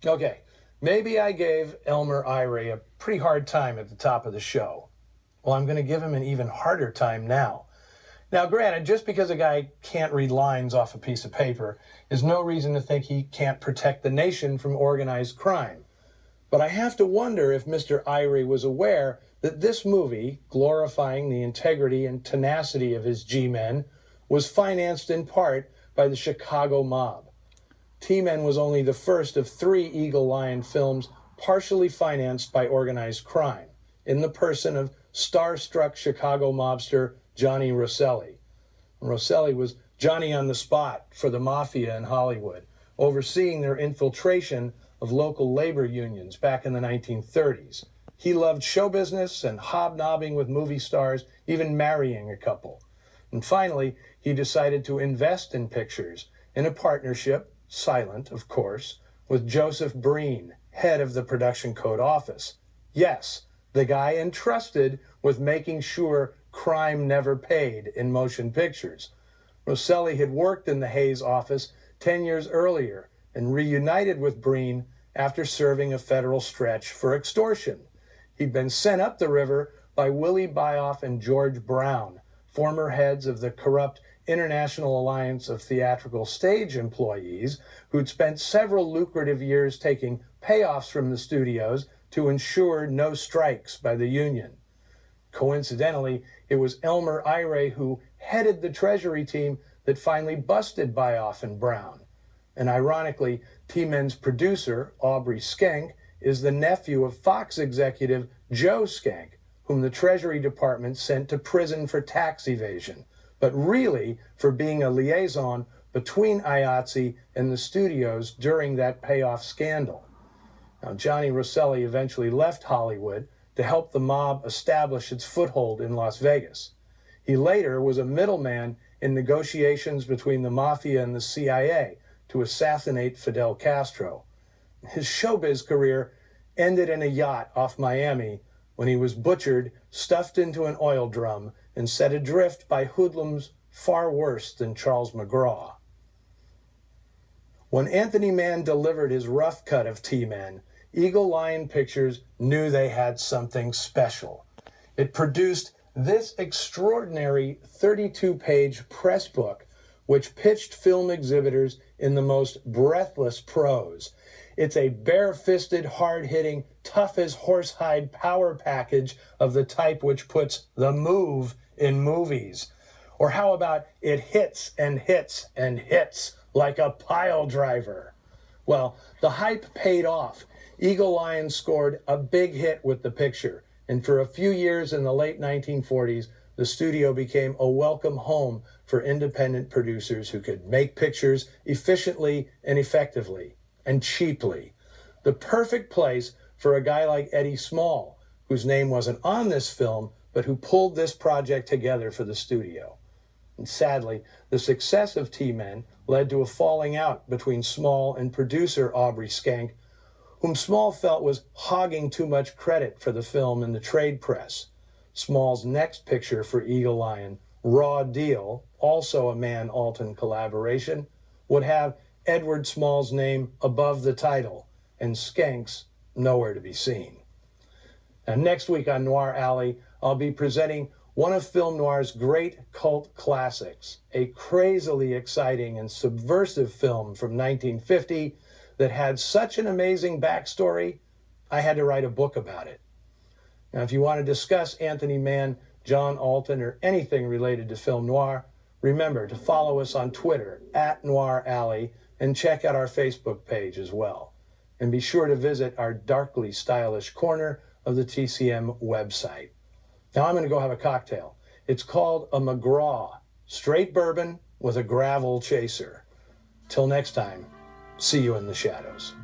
Okay, maybe I gave Elmer Irie a pretty hard time at the top of the show. Well, I'm going to give him an even harder time now. Now, granted, just because a guy can't read lines off a piece of paper is no reason to think he can't protect the nation from organized crime. But I have to wonder if Mr. Irie was aware that this movie, glorifying the integrity and tenacity of his G-men, was financed in part by the Chicago mob. T-Men was only the first of 3 Eagle Lion films partially financed by organized crime, in the person of starstruck Chicago mobster Johnny Rosselli. Rosselli was Johnny on the spot for the mafia in Hollywood, overseeing their infiltration of local labor unions back in the 1930s. He loved show business and hobnobbing with movie stars, even marrying a couple. And finally, he decided to invest in pictures in a partnership, silent, of course, with Joseph Breen, head of the Production Code Office. Yes, the guy entrusted with making sure crime never paid in motion pictures. Rosselli had worked in the Hayes office 10 years earlier and reunited with Breen after serving a federal stretch for extortion. He'd been sent up the river by Willie Byoff and George Brown, former heads of the corrupt International Alliance of Theatrical Stage Employees, who'd spent several lucrative years taking payoffs from the studios to ensure no strikes by the union. Coincidentally, it was Elmer Irie who headed the Treasury team that finally busted Byoff and Brown. And ironically, T-Men's producer, Aubrey Skank, is the nephew of Fox executive Joe Skank, whom the Treasury Department sent to prison for tax evasion, but really for being a liaison between IATSE and the studios during that payoff scandal. Now, Johnny Rosselli eventually left Hollywood to help the mob establish its foothold in Las Vegas. He later was a middleman in negotiations between the Mafia and the CIA to assassinate Fidel Castro. His showbiz career ended in a yacht off Miami when he was butchered, stuffed into an oil drum, and set adrift by hoodlums far worse than Charles McGraw. When Anthony Mann delivered his rough cut of T-Men, Eagle Lion Pictures knew they had something special. It produced this extraordinary 32-page press book, which pitched film exhibitors in the most breathless prose. It's a bare-fisted, hard-hitting, tough-as-horsehide power package of the type which puts the move in movies. Or how about it hits and hits and hits like a pile driver? Well, the hype paid off. Eagle Lion scored a big hit with the picture, and for a few years in the late 1940s, the studio became a welcome home for independent producers who could make pictures efficiently and effectively, and cheaply. The perfect place for a guy like Eddie Small, whose name wasn't on this film, but who pulled this project together for the studio. And sadly, the success of T-Men led to a falling out between Small and producer Aubrey Skank, whom Small felt was hogging too much credit for the film in the trade press. Small's next picture for Eagle Lion, Raw Deal, also a Mann-Alton collaboration, would have Edward Small's name above the title, and Skank's nowhere to be seen. Now, next week on Noir Alley, I'll be presenting one of film noir's great cult classics, a crazily exciting and subversive film from 1950 that had such an amazing backstory, I had to write a book about it. Now, if you want to discuss Anthony Mann, John Alton, or anything related to film noir, remember to follow us on Twitter @Noir Alley and check out our Facebook page as well. And be sure to visit our darkly stylish corner of the TCM website. Now I'm going to go have a cocktail. It's called a McGraw, straight bourbon with a gravel chaser. Till next time, see you in the shadows.